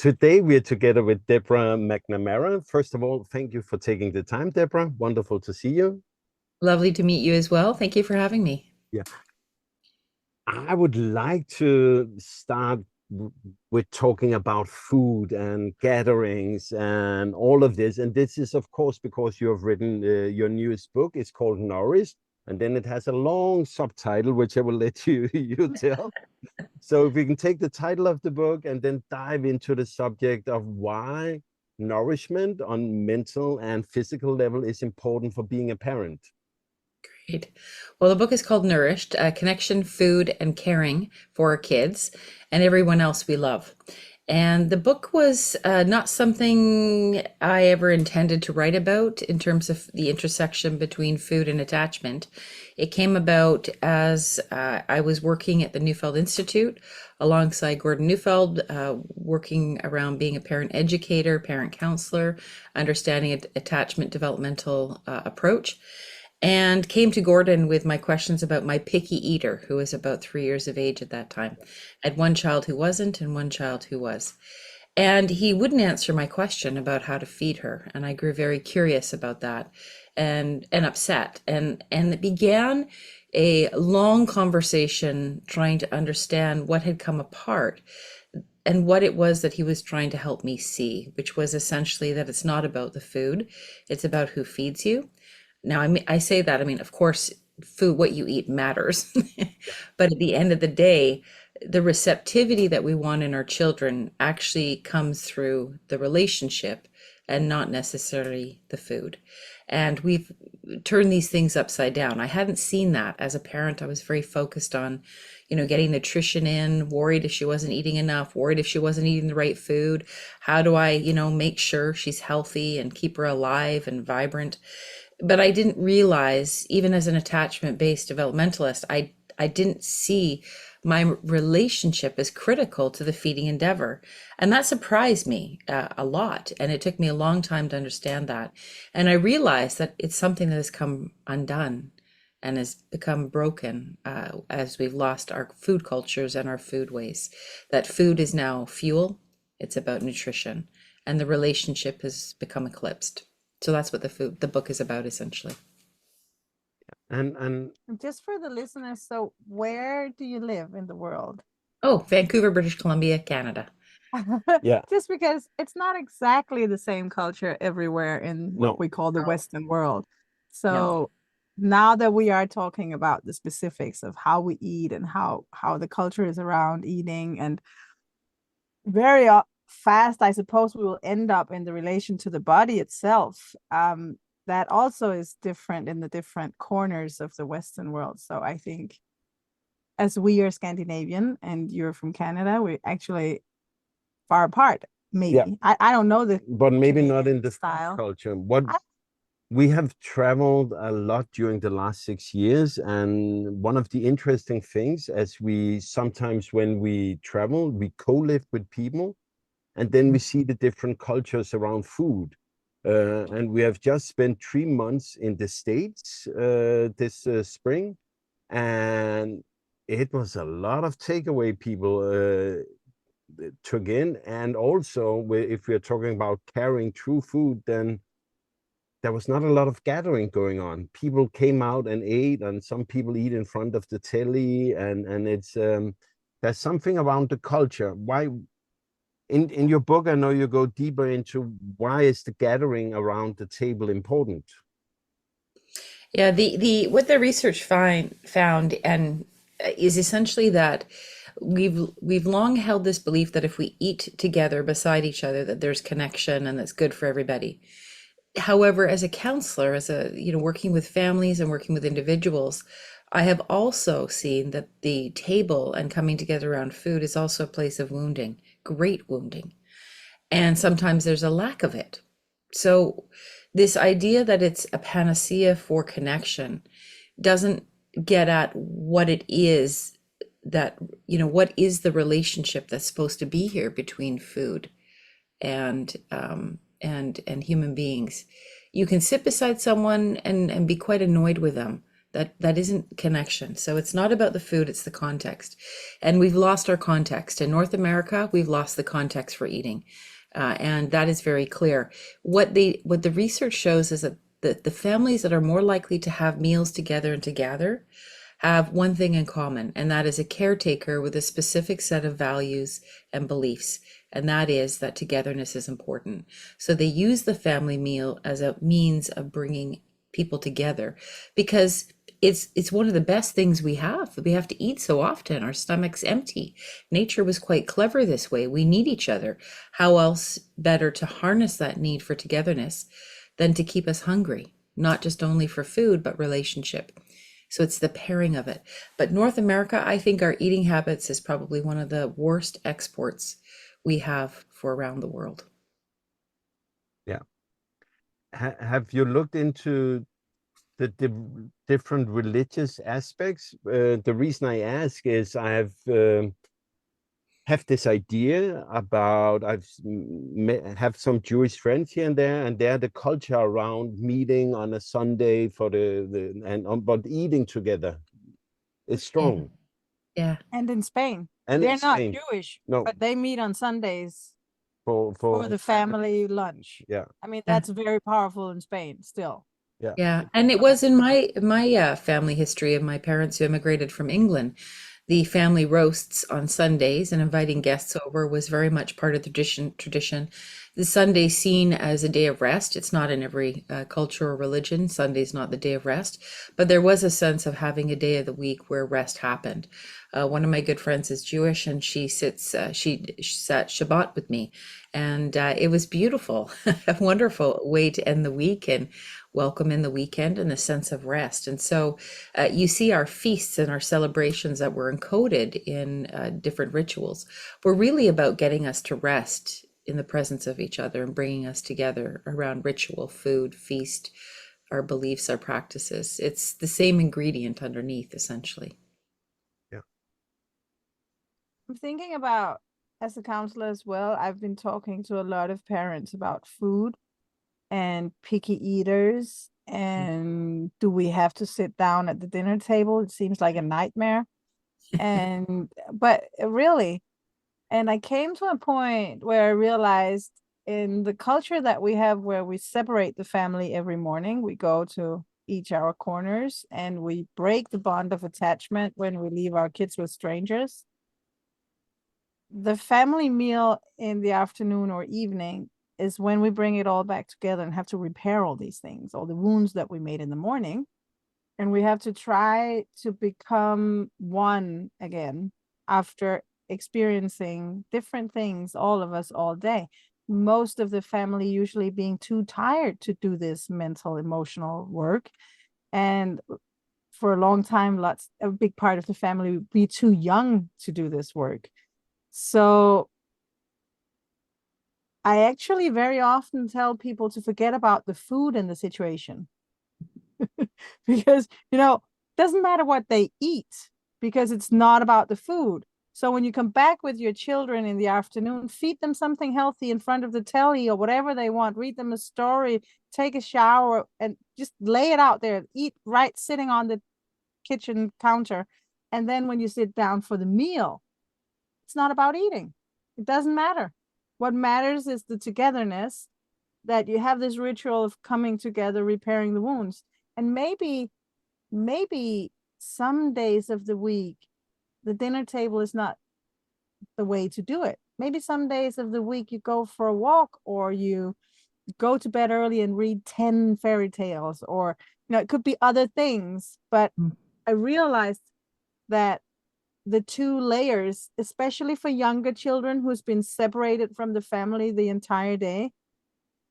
Today we're together with Deborah MacNamara. First of all, thank you for taking the time, Deborah. Wonderful to see you. Lovely to meet you as well. Thank you for having me. Yeah, I would like to start with talking about food and gatherings and all of this. And this is, of course, because you have written your newest book. It's called Nourished, and then it has a long subtitle, which I will let you tell. So if we can take the title of the book and then dive into the subject of why nourishment on mental and physical level is important for being a parent. Great. Well, the book is called Nourished, Connection, Food, and Caring for Our Kids and Everyone Else We Love. And the book was not something I ever intended to write about in terms of the intersection between food and attachment. It came about as I was working at the Neufeld Institute alongside Gordon Neufeld, working around being a parent educator, parent counselor, understanding attachment developmental approach, and came to Gordon with my questions about my picky eater, who was about 3 years of age at that time. I had one child who wasn't and one child who was. And he wouldn't answer my question about how to feed her. And I grew very curious about that and upset. And it began a long conversation trying to understand what had come apart and what it was that he was trying to help me see, which was essentially that it's not about the food, it's about who feeds you. Now, I say that, I mean, of course, food, what you eat matters. But at the end of the day, the receptivity that we want in our children actually comes through the relationship and not necessarily the food. And we've turned these things upside down. I hadn't seen that as a parent. I was very focused on, getting nutrition in, worried if she wasn't eating enough, worried if she wasn't eating the right food. How do I, make sure she's healthy and keep her alive and vibrant? But I didn't realize, even as an attachment-based developmentalist, I didn't see my relationship as critical to the feeding endeavor. And that surprised me a lot. And it took me a long time to understand that. And I realized that it's something that has come undone and has become broken as we've lost our food cultures and our food ways. That food is now fuel, it's about nutrition, and the relationship has become eclipsed. So that's what the book is about essentially. And Just for the listeners, so where do you live in the world? Oh, Vancouver, British Columbia, Canada. yeah, Just because it's not exactly the same culture everywhere in what no, we call the Oh, Western world. no. So now that we are talking about the specifics of how we eat and how the culture is around eating, and very fast, I suppose we will end up in the relation to the body itself. That also is different in the different corners of the Western world. So I think as we are Scandinavian and you're from Canada, we're actually far apart. yeah, Maybe I don't know the but maybe not Canadian in the food style. culture. What I, we have traveled a lot during the last 6 years, and one of the interesting things, as we sometimes when we travel, we co-live with people, and then we see the different cultures around food. And we have just spent 3 months in the States this spring, and it was a lot of takeaway people took in. And also, if we're talking about carrying true food, then there was not a lot of gathering going on. People came out and ate, and some people eat in front of the telly, and it's there's something around the culture. Why in your book, I know you go deeper into why is the gathering around the table important. Yeah, the what the research found and is essentially that we've long held this belief that if we eat together beside each other, that there's connection and that's good for everybody. However, as a counselor, as a, working with families and working with individuals, I have also seen that the table and coming together around food is also a place of wounding, great wounding. And sometimes there's a lack of it. So this idea that it's a panacea for connection doesn't get at what it is that, what is the relationship that's supposed to be here between food and and human beings. You can sit beside someone and be quite annoyed with them That isn't connection. So it's not about the food, it's the context. And we've lost our context. In North America, we've lost the context for eating. And that is very clear. What the research shows is that the families that are more likely to have meals together and to gather have one thing in common, and that is a caretaker with a specific set of values and beliefs. And that is that togetherness is important. So they use the family meal as a means of bringing people together, because it's one of the best things we have. We have to eat so often, our stomach's empty. Nature was quite clever this way. We need each other. How else better to harness that need for togetherness than to keep us hungry, not just only for food, but relationship. So it's the pairing of it. But North America, I think our eating habits is probably one of the worst exports we have for around the world. Yeah. Have you looked into the different religious aspects? The reason I ask is I have this idea about have some Jewish friends here and there, and they're the culture around meeting on a Sunday for but eating together is strong. Yeah. And in Spain, And they're in not Spain, Jewish, no, but they meet on Sundays for for the family lunch. yeah, I mean, Yeah. that's very powerful in Spain still. yeah, Yeah, and it was in my family history of my parents who immigrated from England. The family roasts on Sundays and inviting guests over was very much part of the tradition. The Sunday seen as a day of rest. It's not in every culture or religion. Sunday's not the day of rest, but there was a sense of having a day of the week where rest happened. One of my good friends is Jewish, and she sat Shabbat with me, and it was beautiful, a wonderful way to end the week and welcome in the weekend and a sense of rest. And so you see our feasts and our celebrations that were encoded in different rituals were really about getting us to rest in the presence of each other and bringing us together around ritual, food, feast, our beliefs, our practices. It's the same ingredient underneath, essentially. yeah, I'm thinking about, as a counselor as well, I've been talking to a lot of parents about food and picky eaters, and do we have to sit down at the dinner table? It seems like a nightmare. But really, and I came to a point where I realized, in the culture that we have, where we separate the family every morning, we go to each our corners and we break the bond of attachment when we leave our kids with strangers. The family meal in the afternoon or evening is when we bring it all back together and have to repair all these things, all the wounds that we made in the morning. And we have to try to become one again after experiencing different things, all of us, all day. Most of the family usually being too tired to do this mental, emotional work. And for a long time, a big part of the family would be too young to do this work. So I actually very often tell people to forget about the food in the situation. Because, doesn't matter what they eat, because it's not about the food. So when you come back with your children in the afternoon, feed them something healthy in front of the telly or whatever they want, read them a story, take a shower, and just lay it out there, eat right sitting on the kitchen counter. And then when you sit down for the meal, it's not about eating. It doesn't matter. What matters is the togetherness, that you have this ritual of coming together, repairing the wounds. And maybe some days of the week, the dinner table is not the way to do it. Maybe some days of the week you go for a walk, or you go to bed early and read 10 fairy tales, or, it could be other things. But I realized that the two layers, especially for younger children who's been separated from the family the entire day,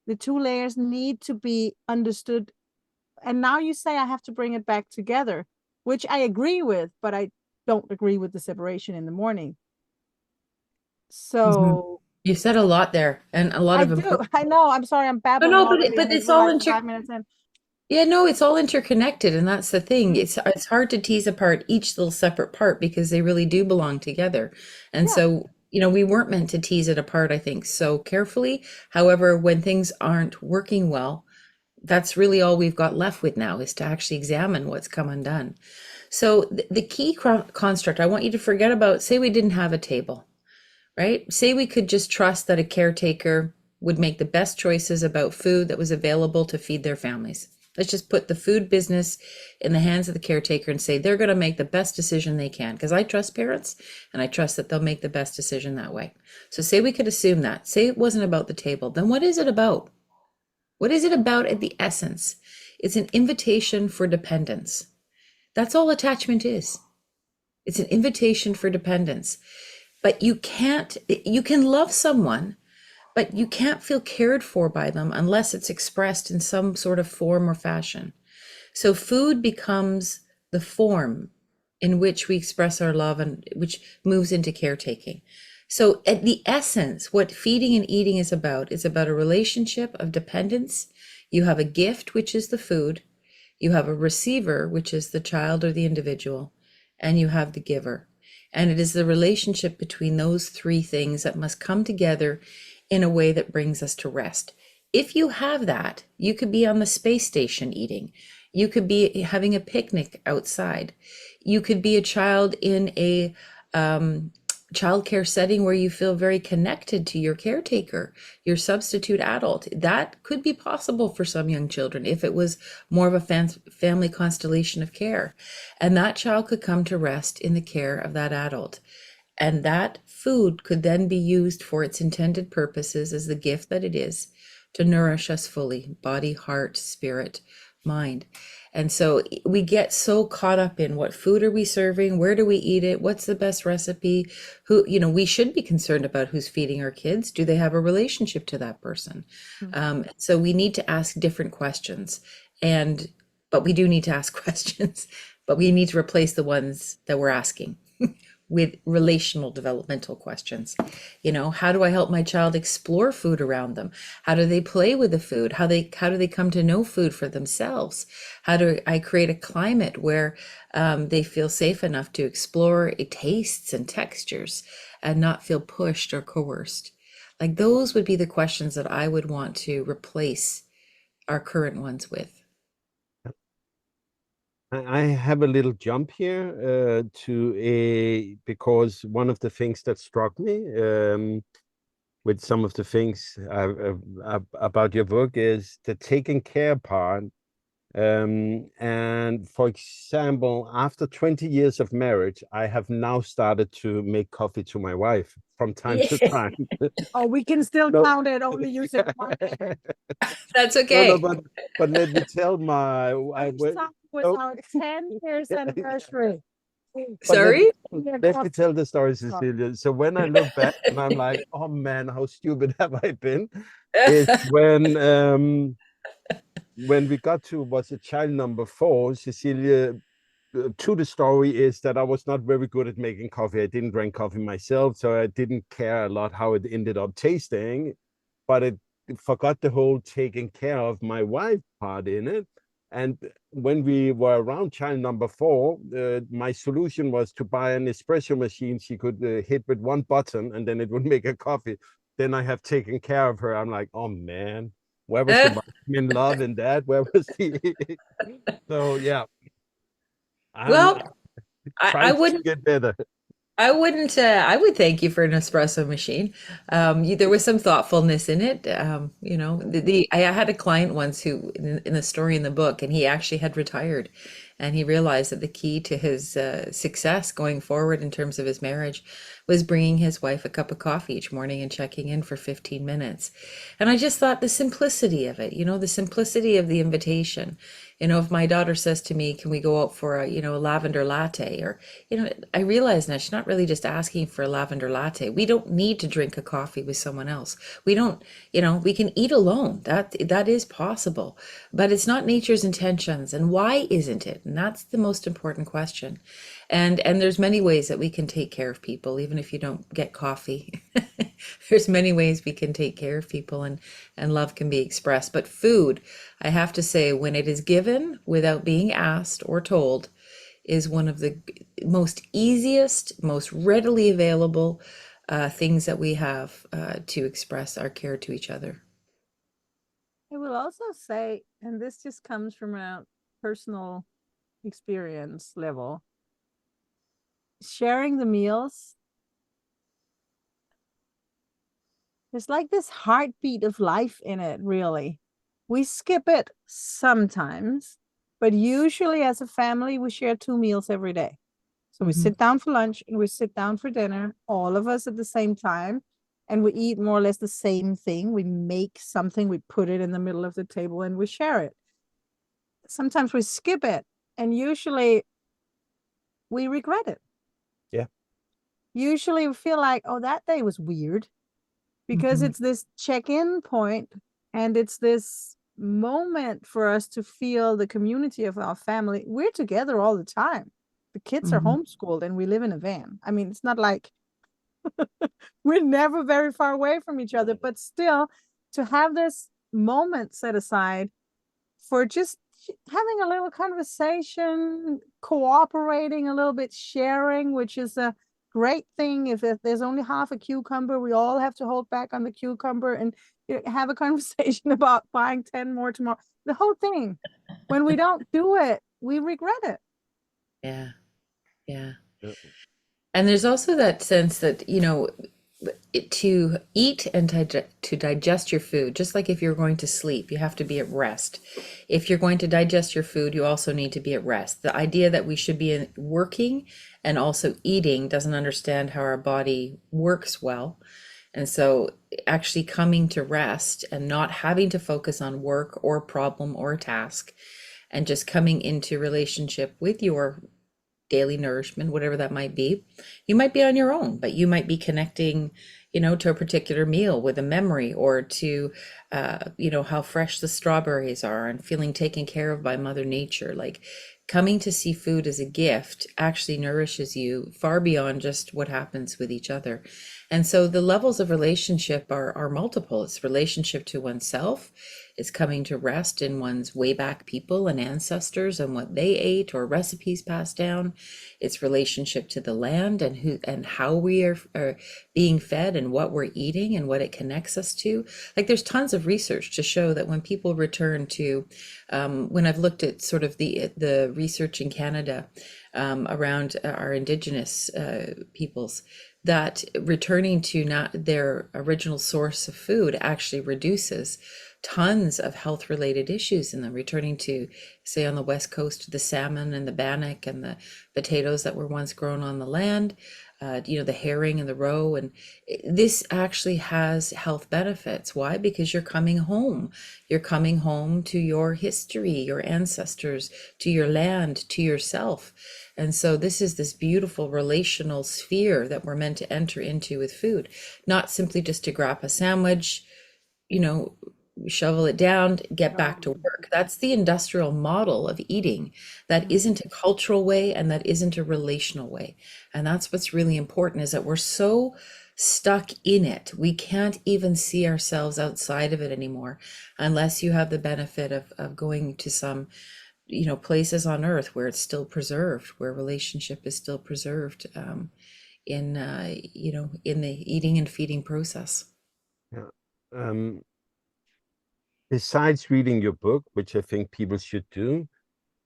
the two layers need to be understood. And now you say I have to bring it back together, which I agree with, but I don't agree with the separation in the morning. So You said a lot there, and a lot I of do. important. I know. I'm sorry. I'm No, babbling no, already, but and it's we're all like 5 minutes in. Yeah, no, it's all interconnected, and that's the thing. It's hard to tease apart each little separate part because they really do belong together. And Yeah. so, we weren't meant to tease it apart, I think, so carefully. However, when things aren't working well, That's really all we've got left with now, is to actually examine what's come undone. So the key construct, I want you to forget about, say we didn't have a table, right? Say we could just trust that a caretaker would make the best choices about food that was available to feed their families. Let's just put the food business in the hands of the caretaker and say they're going to make the best decision they can, because I trust parents and I trust that they'll make the best decision that way. So say we could assume that. Say it wasn't about the table. Then what is it about? What is it about at the essence? It's an invitation for dependence. That's all attachment is. It's an invitation for dependence. But you can love someone, but you can't feel cared for by them unless it's expressed in some sort of form or fashion. So food becomes the form in which we express our love, and which moves into caretaking. So at the essence, what feeding and eating is about a relationship of dependence. You have a gift, which is the food. You have a receiver, which is the child or the individual, and you have the giver. And it is the relationship between those three things that must come together in a way that brings us to rest. If you have that, you could be on the space station eating. You could be having a picnic outside. You could be a child in a childcare setting where you feel very connected to your caretaker, your substitute adult. That could be possible for some young children if it was more of a family constellation of care. And that child could come to rest in the care of that adult. And that food could then be used for its intended purposes as the gift that it is, to nourish us fully, body, heart, spirit, mind. And so we get so caught up in what food are we serving, where do we eat it, what's the best recipe, who, we should be concerned about who's feeding our kids. Do they have a relationship to that person? So we need to ask different questions, but we do need to ask questions, but we need to replace the ones that we're asking with relational developmental questions. How do I help my child explore food around them? How do they play with the food? How do they come to know food for themselves? How do I create a climate where they feel safe enough to explore tastes and textures and not feel pushed or coerced? Like, those would be the questions that I would want to replace our current ones with. I have a little jump here because one of the things that struck me with some of the things about your book is the taking care part. And for example, after 20 years of marriage, I have now started to make coffee to my wife from time to time. Oh, we can still No. count it, only use it once. That's No, okay. but let me tell Was our 10 years anniversary. Sorry? Let me tell the story, Cecilia. So when I look back and I'm like, oh man, how stupid have I been? It's when we got to, was it child number 4, Cecilia, to the story is that I was not very good at making coffee. I didn't drink coffee myself, so I didn't care a lot how it ended up tasting, but it forgot the whole taking care of my wife part in it. And when we were around child number 4, my solution was to buy an espresso machine she could hit with one button, and then it would make a coffee. Then I have taken care of her. I'm like, oh man, where was the vitamin love in that? Where was the so yeah, I'm Well, I trying to wouldn't get better. I would thank you for an espresso machine. There was some thoughtfulness in it. I had a client once who, in the story in the book, and he actually had retired, and he realized that the key to his success going forward in terms of his marriage was bringing his wife a cup of coffee each morning and checking in for 15 minutes. And I just thought the simplicity of it, the simplicity of the invitation. If my daughter says to me, can we go out for a lavender latte? Or, I realize now she's not really just asking for a lavender latte. We don't need to drink a coffee with someone else. We don't, we can eat alone. That is possible, but it's not nature's intentions. And why isn't it? And that's the most important question. And there's many ways that we can take care of people, even if you don't get coffee. There's many ways we can take care of people, and love can be expressed. But food, I have to say, when it is given without being asked or told, is one of the most easiest, most readily available things that we have to express our care to each other. will also say, and this just comes from a personal experience level, sharing the meals, there's like this heartbeat of life in it, really. We skip it sometimes, but usually as a family, we share 2 meals every day. So we sit down for lunch and we sit down for dinner, all of us at the same time, and we eat more or less the same thing. We make something, we put it in the middle of the table and we share it. Sometimes we skip it, and usually we regret it. Yeah. Usually we feel like, oh, that day was weird, because it's this check-in point, and it's this moment for us to feel the community of our family. We're together all the time. The kids are homeschooled and we live in a van. I mean, it's not like we're never very far away from each other, but still, to have this moment set aside for just having a little conversation, cooperating a little bit, sharing, which is a great thing. If there's only half a cucumber, we all have to hold back on the cucumber and have a conversation about buying 10 more tomorrow. The whole thing. When we don't do it, we regret it. Yeah. Yeah. Yeah. And there's also that sense that, to eat and to digest your food, just like if you're going to sleep, you have to be at rest. If you're going to digest your food, you also need to be at rest. The idea that we should be working and also eating doesn't understand how our body works well. And so actually coming to rest and not having to focus on work or problem or task, and just coming into relationship with your daily nourishment, whatever that might be. You might be on your own, but you might be connecting, to a particular meal with a memory, or to, how fresh the strawberries are, and feeling taken care of by Mother Nature. Like, coming to see food as a gift actually nourishes you far beyond just what happens with each other. And so the levels of relationship are multiple. It's relationship to oneself. It's coming to rest in one's way back people and ancestors and what they ate or recipes passed down. It's relationship to the land and who and how we are being fed and what we're eating and what it connects us to. Like, there's tons of research to show that when people return to, when I've looked at sort of the research in Canada around our Indigenous peoples, that returning to not their original source of food actually reduces tons of health related issues in them. Returning to, say, on the west coast, the salmon and the bannock and the potatoes that were once grown on the land, the herring and the roe. And this actually has health benefits. Why? Because you're coming home. You're coming home to your history, your ancestors, to your land, to yourself. And so this is this beautiful relational sphere that we're meant to enter into with food, not simply just to grab a sandwich, shovel it down, get back to work. That's the industrial model of eating. That isn't a cultural way, and that isn't a relational way. And that's what's really important, is that we're so stuck in it. We can't even see ourselves outside of it anymore, unless you have the benefit of going to some, places on earth where it's still preserved, where relationship is still preserved, in the eating and feeding process. Yeah. Besides reading your book, which I think people should do,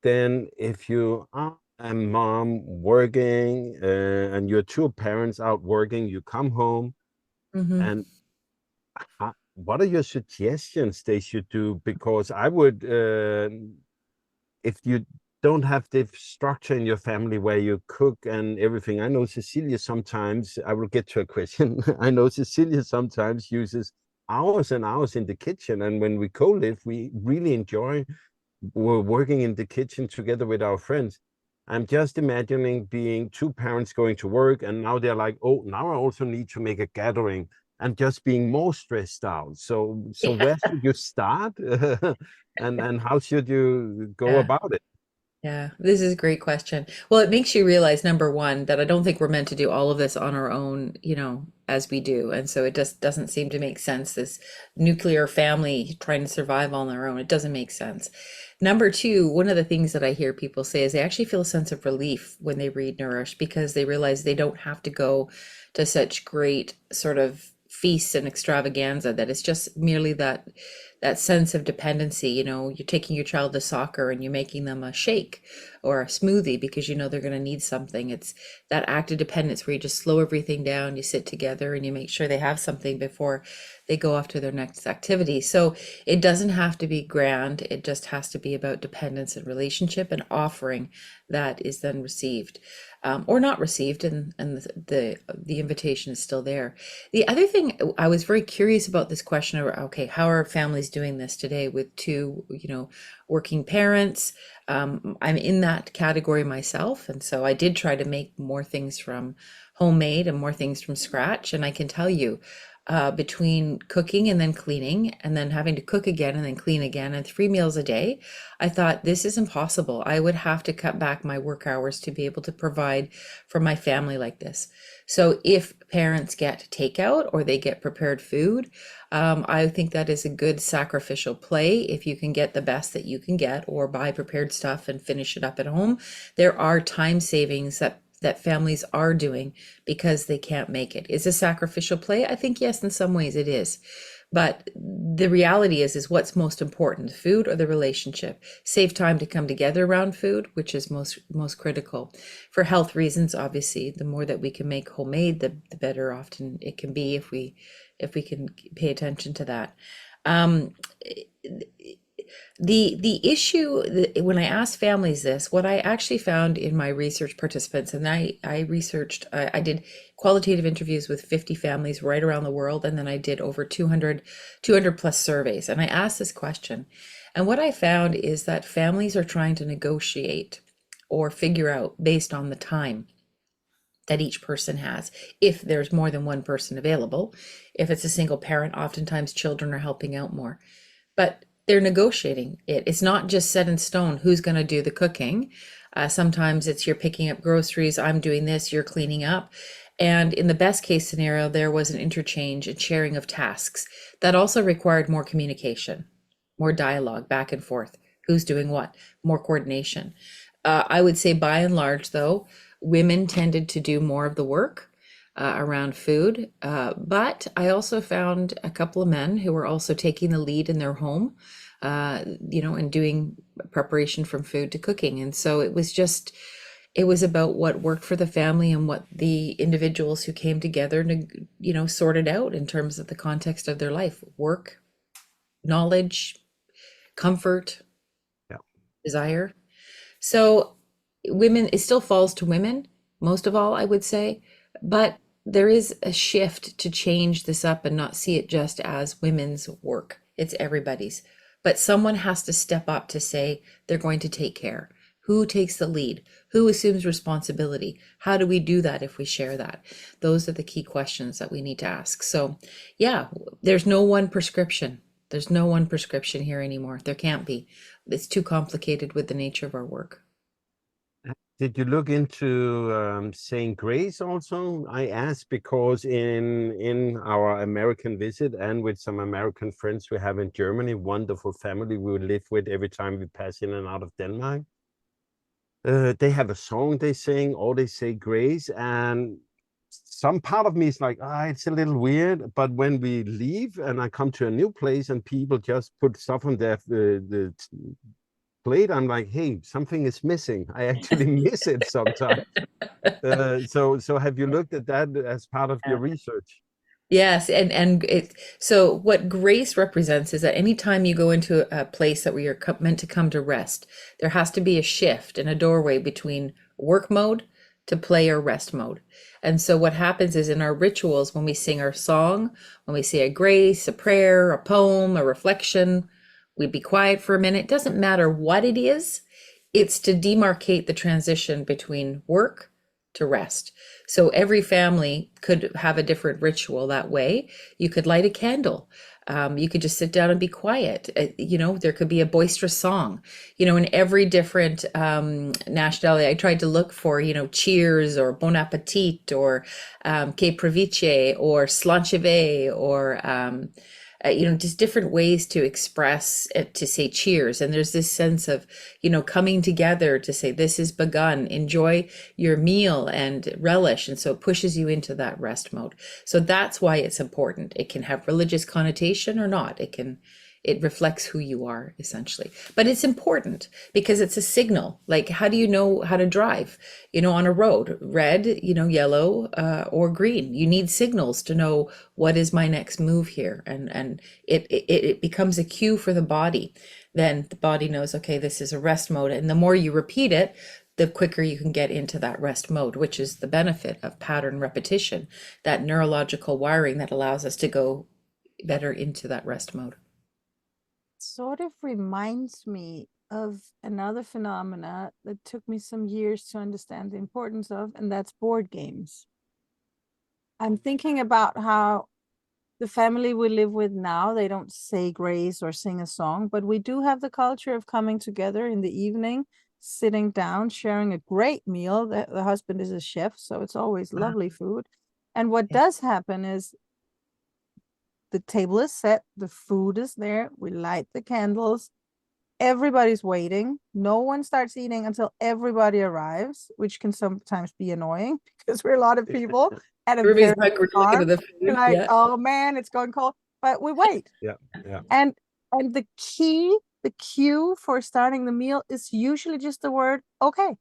then if you are a mom working and your two parents out working, you come home, and what are your suggestions they should do? Because I would, if you don't have the structure in your family where you cook and everything, I know Cecilia sometimes, I will get to a question. I know Cecilia sometimes uses hours and hours in the kitchen. And when we co-live, we really enjoy working in the kitchen together with our friends. I'm just imagining being two parents going to work, and now they're like, oh, now I also need to make a gathering, and just being more stressed out. So where should you start? And how should you go Yeah. about it? Yeah, this is a great question. Well, it makes you realize, number one, that I don't think we're meant to do all of this on our own, as we do. And so it just doesn't seem to make sense, this nuclear family trying to survive on their own. It doesn't make sense. Number two, one of the things that I hear people say is they actually feel a sense of relief when they read Nourished, because they realize they don't have to go to such great sort of feasts and extravaganza, that it's just merely that that sense of dependency. You know, you're taking your child to soccer and you're making them a shake or a smoothie because you know they're going to need something. It's that act of dependence where you just slow everything down, you sit together and you make sure they have something before they go off to their next activity. So it doesn't have to be grand. It just has to be about dependence and relationship and offering that is then received, or not received, and the invitation is still there. The other thing, I was very curious about this question of, okay, how are families doing this today with two, you know, working parents? I'm in that category myself, and so I did try to make more things from homemade and more things from scratch. And I can tell you, between cooking and then cleaning and then having to cook again and then clean again and 3 meals a day, I thought this is impossible. I would have to cut back my work hours to be able to provide for my family like this. So if parents get takeout or they get prepared food, I think that is a good sacrificial play. If you can get the best that you can get or buy prepared stuff and finish it up at home, there are time savings that families are doing because they can't make it. Is a sacrificial play? I think yes, in some ways it is. But the reality is what's most important, the food or the relationship? Save time to come together around food, which is most critical. For health reasons, obviously, the more that we can make homemade, the better often it can be if we can pay attention to that. The issue when I asked families this, what I actually found in my research participants, and I did qualitative interviews with 50 families right around the world, and then I did over 200 plus surveys, and I asked this question. And what I found is that families are trying to negotiate or figure out based on the time that each person has, if there's more than one person available. If it's a single parent, oftentimes children are helping out more. But they're negotiating it. It's not just set in stone who's going to do the cooking. Sometimes it's you're picking up groceries, I'm doing this, you're cleaning up. And in the best case scenario, there was an interchange and sharing of tasks that also required more communication, more dialogue back and forth. Who's doing what? More coordination. I would say by and large, though, women tended to do more of the work around food. But I also found a couple of men who were also taking the lead in their home, and doing preparation from food to cooking. And so it was about what worked for the family and what the individuals who came together to, sorted out in terms of the context of their life, work, knowledge, comfort, Yeah. desire. So it still falls to women, most of all, I would say, but there is a shift to change this up and not see it just as women's work. It's everybody's. But someone has to step up to say they're going to take care. Who takes the lead? Who assumes responsibility? How do we do that if we share that? Those are the key questions that we need to ask. So, yeah, there's no one prescription. There's no one prescription here anymore. There can't be. It's too complicated with the nature of our work. Did you look into saying grace also? I asked because in our American visit and with some American friends we have in Germany, wonderful family we live with every time we pass in and out of Denmark. They have a song they sing, or they say grace, and some part of me is like, it's a little weird. But when we leave and I come to a new place and people just put stuff on the plate, I'm like, hey, something is missing. I actually miss it sometimes. So have you looked at that as part of your research? Yes, so what grace represents is that anytime you go into a place that where you're meant to come to rest, there has to be a shift and a doorway between work mode to play or rest mode. And so what happens is in our rituals, when we sing our song, when we say a grace, a prayer, a poem, a reflection, we be quiet for a minute. It doesn't matter what it is. It's to demarcate the transition between work to rest. So every family could have a different ritual that way. You could light a candle. You could just sit down and be quiet. There could be a boisterous song. In every different nationality, I tried to look for, cheers or bon appetit or che provice or slancheve or just different ways to express it, to say cheers. And there's this sense of, coming together to say, this is begun, enjoy your meal and relish. And so it pushes you into that rest mode. So that's why it's important. It can have religious connotation or not. It it reflects who you are essentially. But it's important because it's a signal. Like, how do you know how to drive, on a road? Red, yellow, or green. You need signals to know what is my next move here. And it becomes a cue for the body. Then the body knows, okay, this is a rest mode. And the more you repeat it, the quicker you can get into that rest mode, which is the benefit of pattern repetition, that neurological wiring that allows us to go better into that rest mode. Sort of reminds me of another phenomena that took me some years to understand the importance of, and that's board games. I'm thinking about how the family we live with now, they don't say grace or sing a song, but we do have the culture of coming together in the evening, sitting down, sharing a great meal. The husband is a chef, so it's always lovely food. And what does happen is the table is set, the food is there, we light the candles, everybody's waiting. No one starts eating until everybody arrives, which can sometimes be annoying because we're a lot of people at a Everybody's very hungry farm. looking at the food. We're like, Yeah. oh man, it's going cold. But we wait. Yeah. And the cue for starting the meal is usually just the word okay.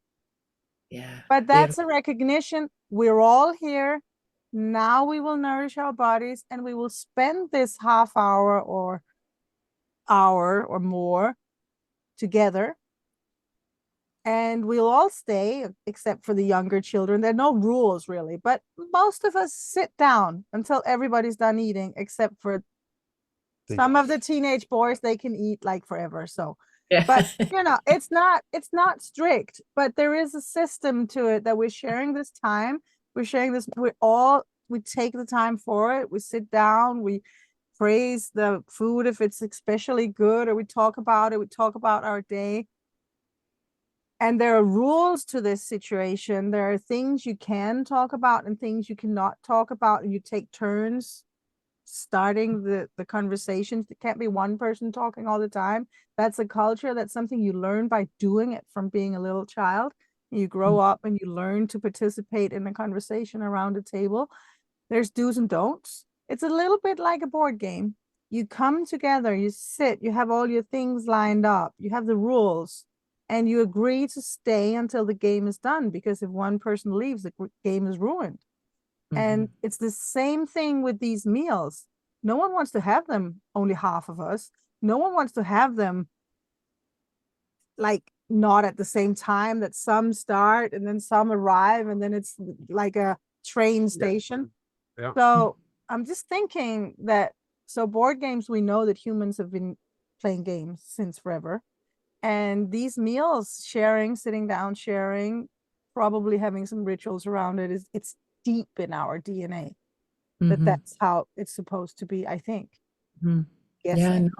Yeah. But that's a recognition. We're all here. Now we will nourish our bodies and we will spend this half hour or more together. And we'll all stay, except for the younger children. There are no rules really, but most of us sit down until everybody's done eating, except for some of the teenage boys. They can eat like forever. So, Yeah. but it's not strict, but there is a system to it that we're sharing this time. We're sharing this. We take the time for it. We sit down. We praise the food if it's especially good, or we talk about it. We talk about our day. And there are rules to this situation. There are things you can talk about and things you cannot talk about, and you take turns starting the conversations. It can't be one person talking all the time. That's a culture. That's something you learn by doing it from being a little child. You grow up and you learn to participate in a conversation around a table. There's do's and don'ts. It's a little bit like a board game. You come together, you sit, you have all your things lined up, you have the rules, and you agree to stay until the game is done, because if one person leaves, the game is ruined. And it's the same thing with these meals. No one wants to have them, only half of us. No one wants to have them like not at the same time, that some start and then some arrive, and then it's like a train station. Yeah. So I'm just thinking that, so board games, we know that humans have been playing games since forever. And these meals, sharing, sitting down, sharing, probably having some rituals around it, it's deep in our DNA. That's how it's supposed to be, I think. Yeah, no,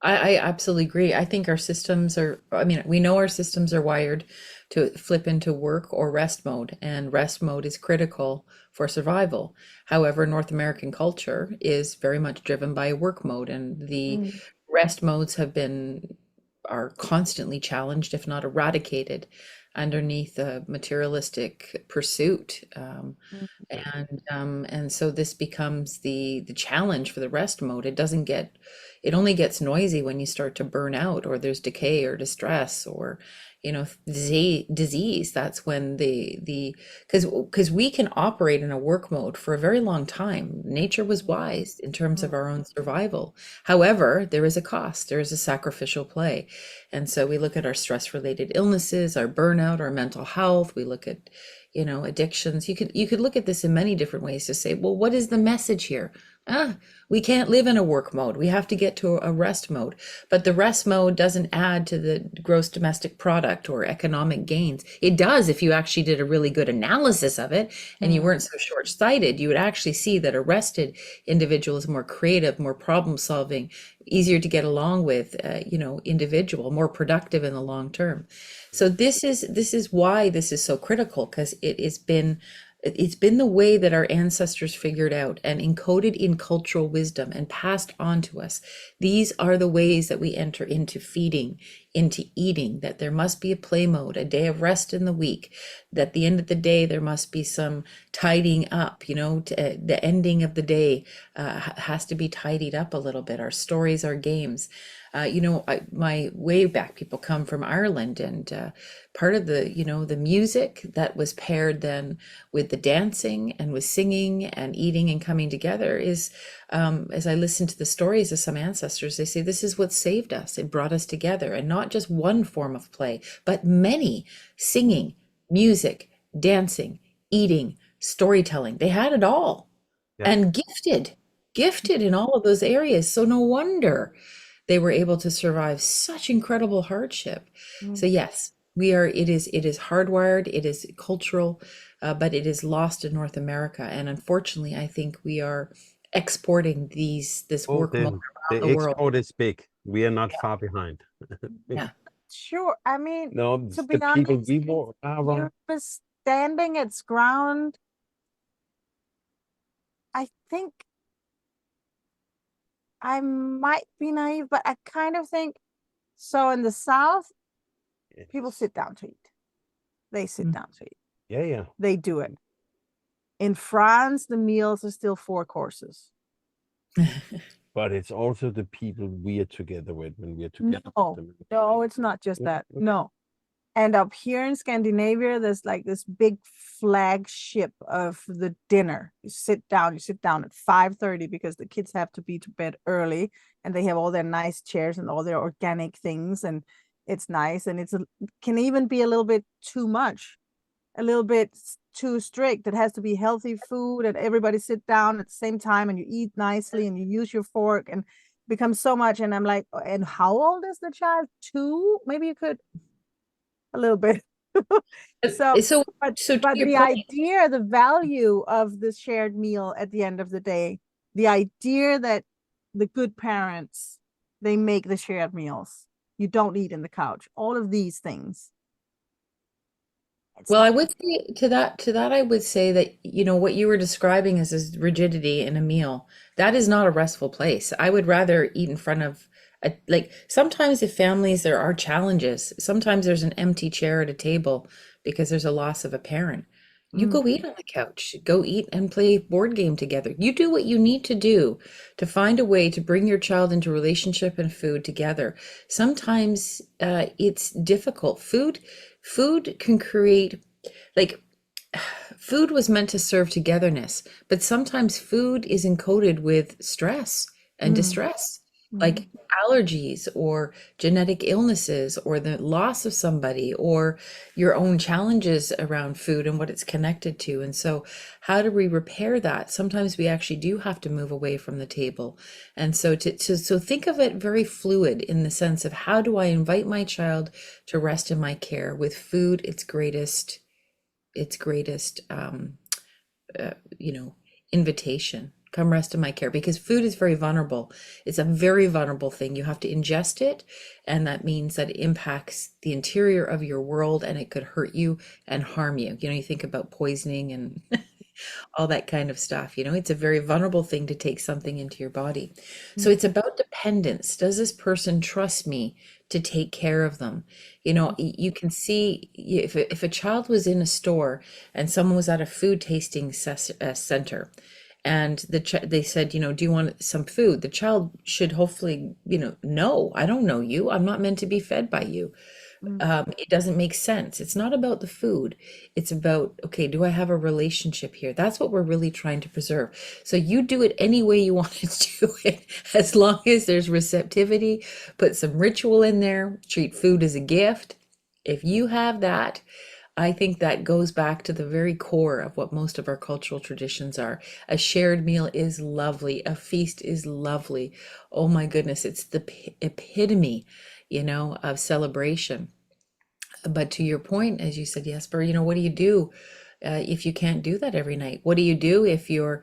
I absolutely agree. I think our systems are, we know our systems are wired to flip into work or rest mode, and rest mode is critical for survival. However, North American culture is very much driven by work mode, and the rest modes are constantly challenged, if not eradicated, underneath a materialistic pursuit. And so this becomes the challenge for the rest mode. It only gets noisy when you start to burn out, or there's decay or distress, or disease. That's when because we can operate in a work mode for a very long time. Nature was wise in terms of our own survival. However, there is a cost, there is a sacrificial play. And so we look at our stress related illnesses, our burnout, our mental health. We look at addictions. You could look at this in many different ways to say, well, what is the message here? We can't live in a work mode. We have to get to a rest mode. But the rest mode doesn't add to the gross domestic product or economic gains. It does if you actually did a really good analysis of it and you weren't so short-sighted. You would actually see that a rested individual is more creative, more problem solving, easier to get along with, individual, more productive in the long term. So this is why this is so critical, because it has been It's been the way that our ancestors figured out and encoded in cultural wisdom and passed on to us. These are the ways that we enter into feeding, into eating, that there must be a play mode, a day of rest in the week, that at the end of the day, there must be some tidying up, the ending of the day has to be tidied up a little bit. Our stories, our games. My way back people come from Ireland, and part of the music that was paired then with the dancing and with singing and eating and coming together is, as I listen to the stories of some ancestors, they say this is what saved us. It brought us together, and not just one form of play, but many: singing, music, dancing, eating, storytelling. They had it all, Yeah. and gifted in all of those areas. So no wonder they were able to survive such incredible hardship. So yes, it is hardwired, it is cultural, but it is lost in North America. And unfortunately, I think we are exporting this Oh, work mode the around the world. export is big. We are not far behind. Yeah. Sure. I mean, No, to the be people honest, we were Europe is standing its ground. I think I might be naive, but I kind of think so. In the South, people sit down to eat. They sit down to eat. Yeah, yeah. They do it. In France, the meals are still 4 courses. But it's also the people we are together with when we are together with No, them. no, it's not just that. No. And up here in Scandinavia, there's like this big flagship of the dinner. You sit down at 5:30 because the kids have to be to bed early, and they have all their nice chairs and all their organic things, and it's nice, and can even be a little bit too much, a little bit too strict. It has to be healthy food, and everybody sit down at the same time, and you eat nicely, and you use your fork, and becomes so much. And I'm like, and how old is the child? 2? Maybe you could a little bit. So, So, but to your the point, idea, the value of the shared meal at the end of the day, the idea that the good parents, they make the shared meals. You don't eat in the couch. All of these things. It's well, I not. would say to that, I would say that, what you were describing as this rigidity in a meal, that is not a restful place. I would rather eat in front of like, sometimes if families, there are challenges. Sometimes there's an empty chair at a table because there's a loss of a parent. You go eat on the couch, go eat and play board game together. You do what you need to do to find a way to bring your child into relationship and food together. Sometimes it's difficult. Food can create, like, food was meant to serve togetherness, but sometimes food is encoded with stress and distress, like allergies or genetic illnesses or the loss of somebody or your own challenges around food and what it's connected to. And so, how do we repair that? Sometimes we actually do have to move away from the table. And so, so think of it very fluid in the sense of, how do I invite my child to rest in my care with food, its greatest uh, you know invitation. Come rest in my care, because food is very vulnerable. It's a very vulnerable thing. You have to ingest it, and that means that it impacts the interior of your world, and it could hurt you and harm you. You think about poisoning and all that kind of stuff. It's a very vulnerable thing to take something into your body. So it's about dependence. Does this person trust me to take care of them? You can see, if a child was in a store and someone was at a food tasting center, and they said, do you want some food? The child should hopefully, no, I don't know you. I'm not meant to be fed by you. It doesn't make sense. It's not about the food. It's about, okay, do I have a relationship here? That's what we're really trying to preserve. So you do it any way you want to do it, as long as there's receptivity. Put some ritual in there. Treat food as a gift. If you have that, I think that goes back to the very core of what most of our cultural traditions are. A shared meal is lovely. A feast is lovely. Oh my goodness, it's the epitome, of celebration. But to your point, as you said, Jesper, what do you do if you can't do that every night? What do you do if you're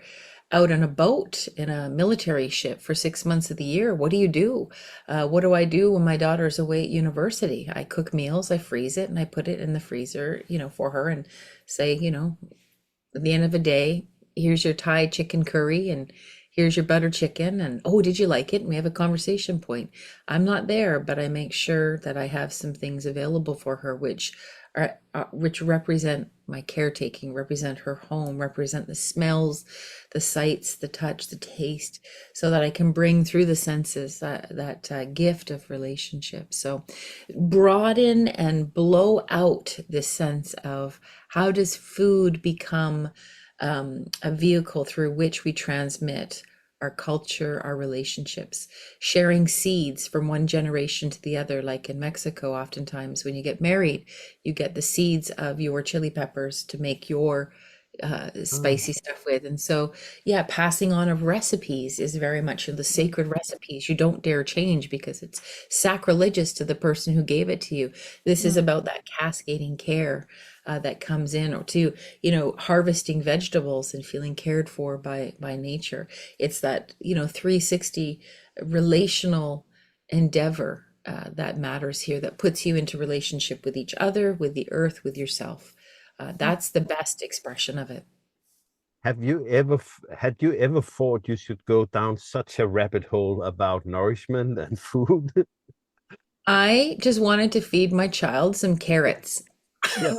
out on a boat in a military ship for 6 months of the year? What do you do? What do I do when my daughter's away at university? I cook meals, I freeze it, and I put it in the freezer, for her, and say, at the end of the day, here's your Thai chicken curry and here's your butter chicken. And oh, did you like it? And we have a conversation point. I'm not there, but I make sure that I have some things available for her, which represent my caretaking, represent her home, represent the smells, the sights, the touch, the taste, so that I can bring through the senses that gift of relationship. So broaden and blow out this sense of how does food become a vehicle through which we transmit our culture, our relationships, sharing seeds from one generation to the other. Like in Mexico, oftentimes when you get married, you get the seeds of your chili peppers to make your Oh, spicy stuff with. And so, yeah, passing on of recipes is very much the sacred recipes. You don't dare change because it's sacrilegious to the person who gave it to you. This is Mm. about that cascading care that comes in, or to, harvesting vegetables and feeling cared for by nature. It's that, 360 relational endeavor that matters here, that puts you into relationship with each other, with the earth, with yourself. That's the best expression of it. had you ever thought you should go down such a rabbit hole about nourishment and food? I just wanted to feed my child some carrots. Yeah.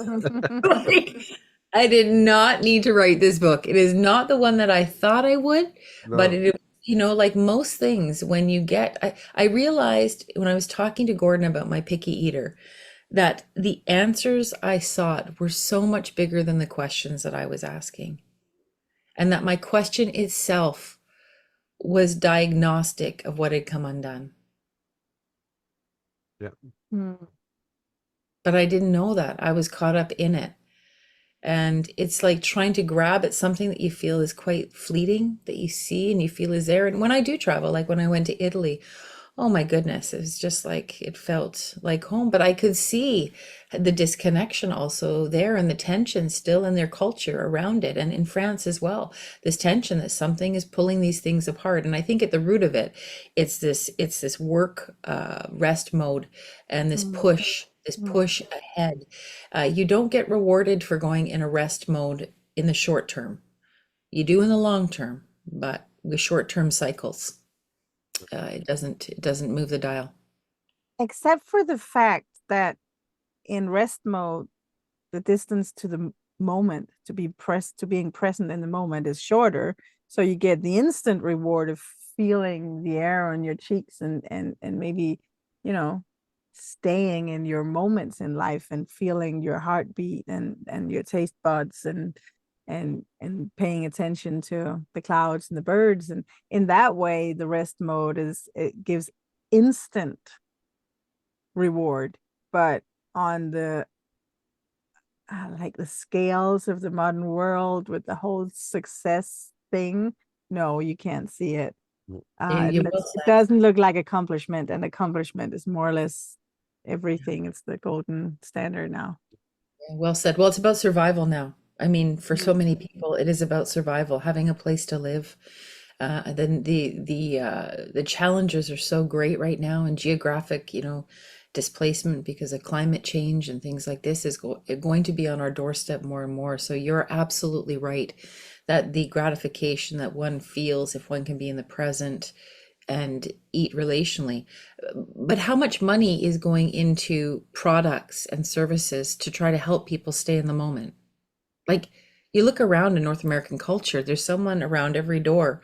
Like, I did not need to write this book. It is not the one that I thought I would, but No. it, like most things, when you get, I realized when I was talking to Gordon about my picky eater, that the answers I sought were so much bigger than the questions that I was asking. And that my question itself was diagnostic of what had come undone. Yeah. Mm. But I didn't know that. I was caught up in it. And it's like trying to grab at something that you feel is quite fleeting, that you see and you feel is there. And when I do travel, like when I went to Italy, oh my goodness, it was just like it felt like home. But I could see the disconnection also there, and the tension still in their culture around it. And in France as well, this tension that something is pulling these things apart. And I think at the root of it, it's this work rest mode, and this Mm. Mm. push ahead. You don't get rewarded for going in a rest mode in the short term. You do in the long term, but with short term cycles, it doesn't move the dial. Except for the fact that in rest mode, the distance to the moment, to being present in the moment, is shorter. So you get the instant reward of feeling the air on your cheeks, and maybe, you know, staying in your moments in life and feeling your heartbeat and your taste buds, and paying attention to the clouds and the birds. And in that way, the rest mode it gives instant reward. But on the like the scales of the modern world with the whole success thing, no, you can't see it. You will It say. doesn't look like accomplishment, and accomplishment is more or less everything. It's the golden standard now. Well said. Well, it's about survival now. I mean, for so Mm. many people, it is about survival, having a place to live. Then the challenges are so great right now, and geographic, displacement because of climate change and things like this is going to be on our doorstep more and more. So you're absolutely right that the gratification that one feels if one can be in the present and eat relationally. But how much money is going into products and services to try to help people stay in the moment? Like, you look around in North American culture, there's someone around every door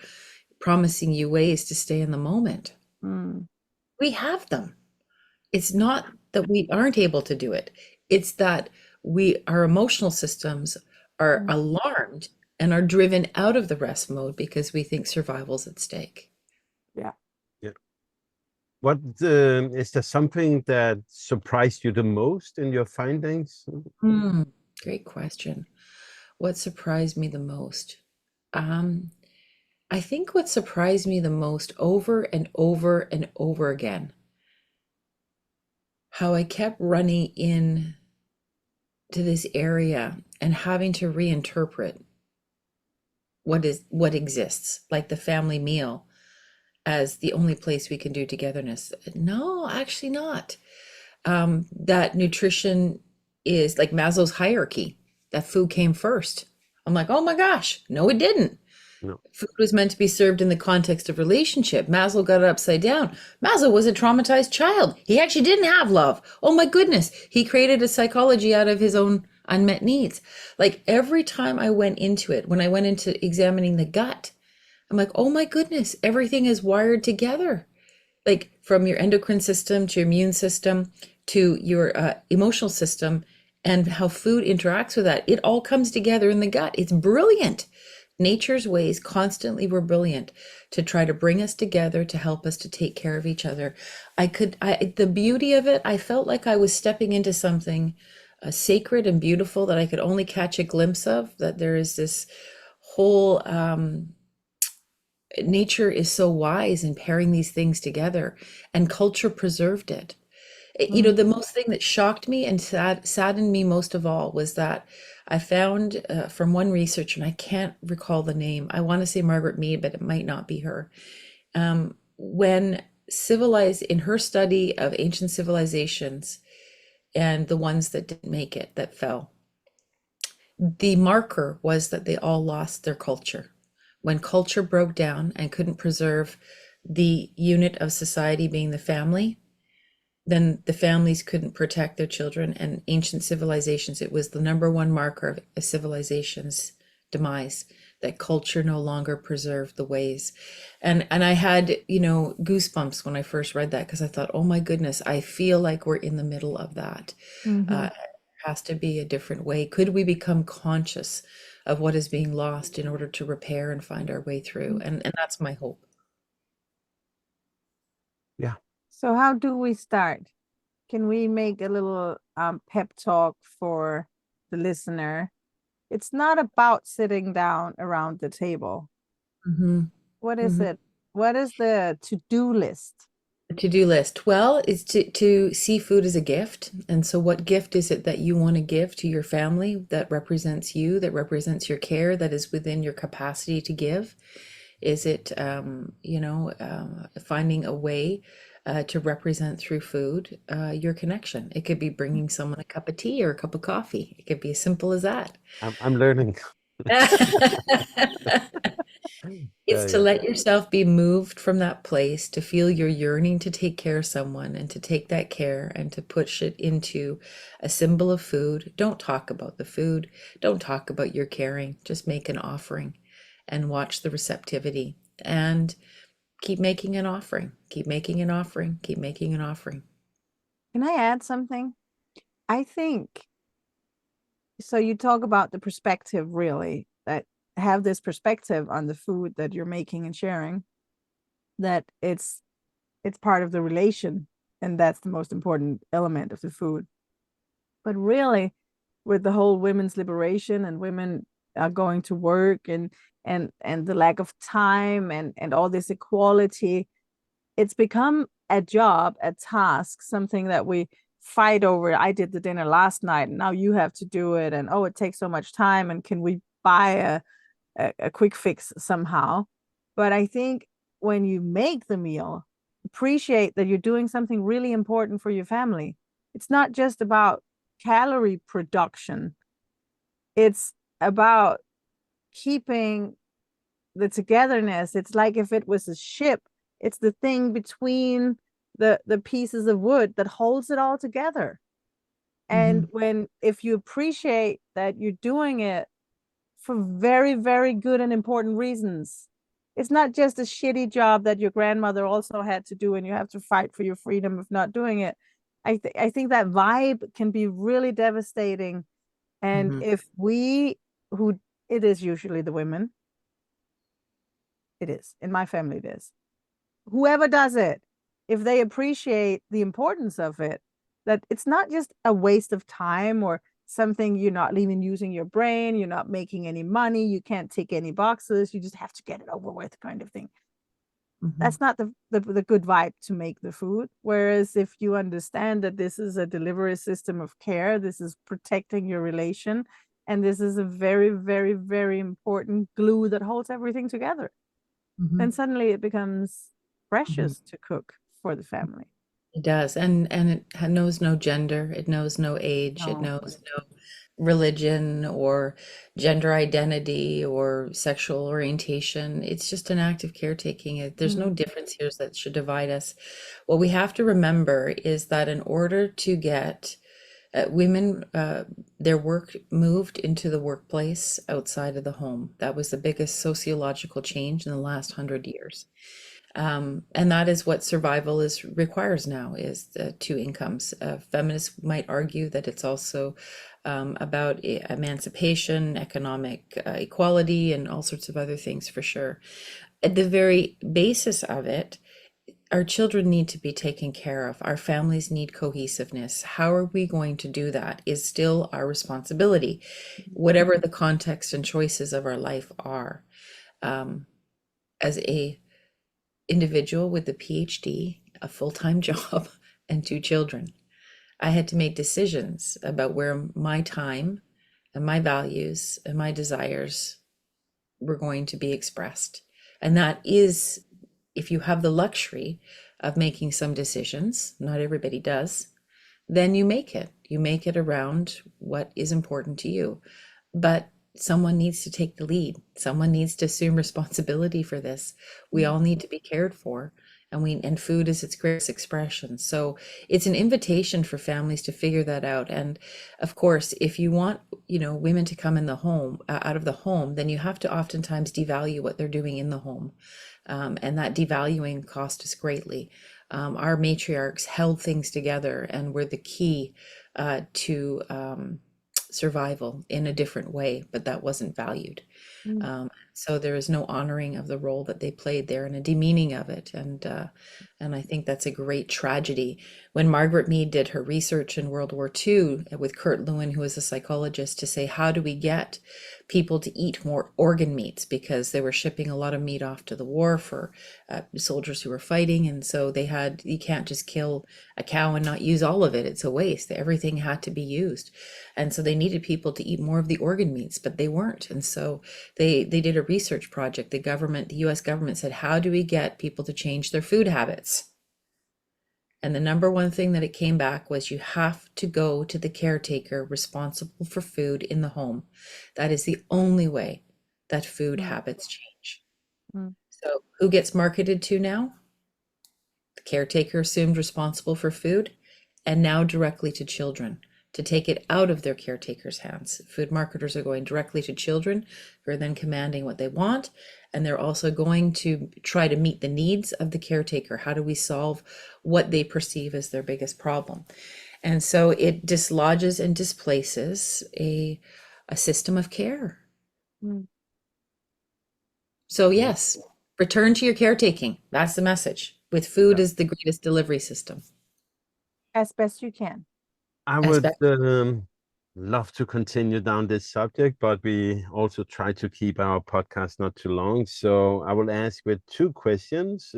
promising you ways to stay in the moment. Mm. We have them. It's not that we aren't able to do it. It's that our emotional systems are Mm. alarmed and are driven out of the rest mode because we think survival's at stake. Yeah. Yeah. What is there something that surprised you the most in your findings? Hmm, great question. What surprised me the most? Um, I think what surprised me the most over and over and over again, how I kept running in to this area and having to reinterpret what exists, like the family meal as the only place we can do togetherness. No, actually not. That nutrition is like Maslow's hierarchy, that food came first. I'm like, oh my gosh, no, it didn't. No. Food was meant to be served in the context of relationship. Maslow got it upside down. Maslow was a traumatized child. He actually didn't have love. Oh my goodness. He created a psychology out of his own unmet needs. Like every time I went into it, when I went into examining the gut, I'm like, oh my goodness, everything is wired together. Like from your endocrine system to your immune system to your emotional system and how food interacts with that. It all comes together in the gut. It's brilliant. Nature's ways constantly were brilliant to try to bring us together, to help us to take care of each other. The beauty of it, I felt like I was stepping into something sacred and beautiful that I could only catch a glimpse of, that there is this whole nature is so wise in pairing these things together, and culture preserved it. You know, Mm. the most thing that shocked me and saddened me most of all was that I found from one researcher, and I can't recall the name. I want to say Margaret Mead, but it might not be her. When civilized, in her study of ancient civilizations and the ones that didn't make it, that fell, the marker was that they all lost their culture. When culture broke down and couldn't preserve the unit of society being the family, then the families couldn't protect their children. And ancient civilizations, it was the number one marker of a civilization's demise, that culture no longer preserved the ways. And I had, you know, goosebumps when I first read that, because I thought, oh my goodness, I feel like we're in the middle of that. Mhm. Has to be a different way. Could we become conscious of what is being lost in order to repair and find our way through? And that's my hope. Yeah. So how do we start? Can we make a little pep talk for the listener? It's not about sitting down around the table. Mm-hmm. What is Mm-hmm. it? What is the to-do list? To-do list. Well, is to see food as a gift. And so what gift is it that you want to give to your family that represents you, that represents your care, that is within your capacity to give? Is it, finding a way to represent through food your connection? It could be bringing someone a cup of tea or a cup of coffee. It could be as simple as that. I'm learning. It's Yeah, to yeah. let yourself be moved from that place, to feel your yearning to take care of someone and to take that care and to push it into a symbol of food. Don't talk about the food. Don't talk about your caring. Just make an offering and watch the receptivity, and keep making an offering, keep making an offering, keep making an offering. Can I add something? I think so. You talk about the perspective, really, that have this perspective on the food that you're making and sharing, that it's part of the relation, and that's the most important element of the food. But really, with the whole women's liberation and women going to work and the lack of time and all this equality, it's become a job, a task, something that we fight over. I did the dinner last night, and now you have to do it, and oh, it takes so much time, and can we buy a quick fix somehow? But I think when you make the meal, appreciate that you're doing something really important for your family. It's not just about calorie production, it's about keeping the togetherness. It's like if it was a ship, it's the thing between the pieces of wood that holds it all together. And Mhm, when if you appreciate that you're doing it for very, very good and important reasons. It's not just a shitty job that your grandmother also had to do and you have to fight for your freedom of not doing it. I think that vibe can be really devastating. And mhm, if we, who it is usually the women, it is. In my family, it is. Whoever does it, if they appreciate the importance of it, that it's not just a waste of time or something you're not even using your brain, you're not making any money, you can't tick any boxes, you just have to get it over with kind of thing. mhm, That's not the good vibe to make the food. Whereas if you understand that this is a delivery system of care, this is protecting your relation, and this is a very, very, very important glue that holds everything together, mhm, then suddenly it becomes mhm. precious to cook for the family. It does, and it knows no gender, it knows no age, it No. knows no religion or gender identity or sexual orientation. It's just an act of caretaking. There's no difference here that should divide us. What we have to remember is that in order to get women, their work moved into the workplace outside of the home. That was the biggest sociological change in the last 100 years. And that is what survival requires now, is the two incomes. Feminists might argue that it's also about emancipation, economic equality, and all sorts of other things for sure. At the very basis of it, our children need to be taken care of. Our families need cohesiveness. How are we going to do that is still our responsibility, whatever the context and choices of our life are. As a individual with a PhD, a full-time job, and two children, I had to make decisions about where my time and my values and my desires were going to be expressed. And that is, if you have the luxury of making some decisions, not everybody does, then you make it. You make it around what is important to you. But someone needs to take the lead. Someone needs to assume responsibility for this. We all need to be cared for, and food is its greatest expression. So it's an invitation for families to figure that out. And of course, if you want, women to come in the home, out of the home, then you have to oftentimes devalue what they're doing in the home. And that devaluing cost us greatly. Our matriarchs held things together and were the key to survival in a different way, but that wasn't valued. So there is no honoring of the role that they played there, and a demeaning of it. And I think that's a great tragedy. When Margaret Mead did her research in World War II with Kurt Lewin, who was a psychologist, to say, how do we get people to eat more organ meats, because they were shipping a lot of meat off to the war for soldiers who were fighting. And so you can't just kill a cow and not use all of it. It's a waste. Everything had to be used. And so they needed people to eat more of the organ meats, but they weren't. And so they did a research project. The US government said, how do we get people to change their food habits? And the number one thing that it came back was, you have to go to the caretaker responsible for food in the home. That is the only way that food habits change. So who gets marketed to now? The caretaker assumed responsible for food, and now directly to children, to take it out of their caretaker's hands. Food marketers are going directly to children, who are then commanding what they want. And they're also going to try to meet the needs of the caretaker. How do we solve what they perceive as their biggest problem? And so it dislodges and displaces a system of care. So yes, return to your caretaking. That's the message. With food as the greatest delivery system. As best you can. I would love to continue down this subject, but we also try to keep our podcast not too long. So I will ask with two questions.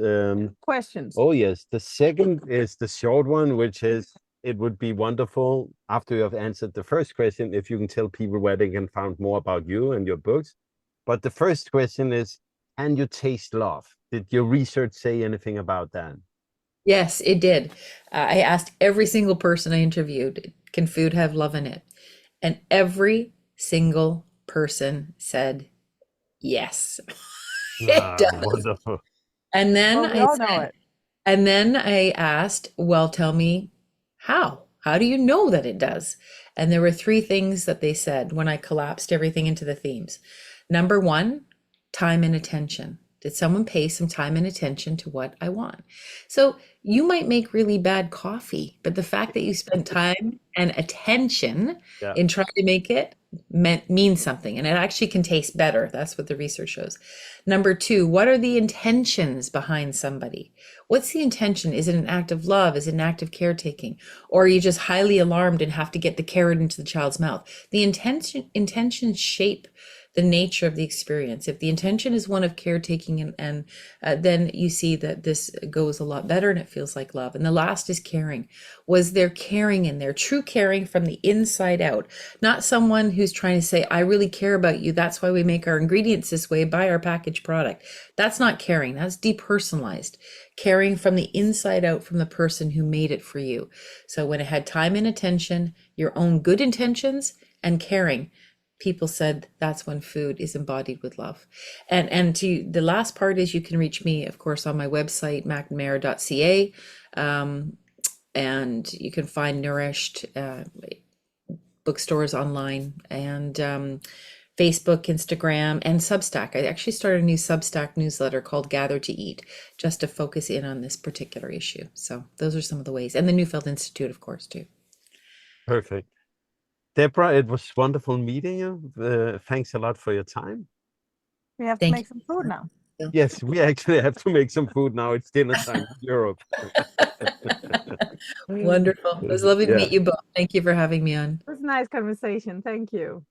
Questions. Oh, yes. The second is the short one, which is, it would be wonderful, after you have answered the first question, if you can tell people where they can find more about you and your books. But the first question is, can you taste love? Did your research say anything about that? Yes, it did. I asked every single person I interviewed, can food have love in it? And every single person said, yes, it does. Wonderful. And then Well, we all know it. And then I asked, well, tell me how? How do you know that it does? And there were three things that they said when I collapsed everything into the themes. Number one, time and attention. Did someone pay some time and attention to what I want? So you might make really bad coffee, but the fact that you spent time and attention in trying to make it means something, and it actually can taste better. That's what the research shows. Number two, what are the intentions behind somebody? What's the intention? Is it an act of love? Is it an act of caretaking? Or are you just highly alarmed and have to get the carrot into the child's mouth? The intentions shape the nature of the experience. If the intention is one of caretaking, and then you see that this goes a lot better and it feels like love. And the last is caring. Was there caring in there? True caring from the inside out, not someone who's trying to say, I really care about you. That's why we make our ingredients this way, buy our packaged product. That's not caring. That's depersonalized. Caring from the inside out, from the person who made it for you. So when it had time and attention, your own good intentions, and caring, people said that's when food is embodied with love. And to the last part is you can reach me, of course, on my website, macnamara.ca. And you can find Nourished bookstores online, and Facebook, Instagram, and Substack. I actually started a new Substack newsletter called Gather to Eat, just to focus in on this particular issue. So those are some of the ways. And the Neufeld Institute, of course, too. Perfect. Deborah, it was wonderful meeting you. Thanks a lot for your time. We have to Thank make some food now. you. Yes, we actually have to make some food now. It's dinner time in Europe. Wonderful. It was lovely to Yeah. meet you both. Thank you for having me on. It was a nice conversation. Thank you.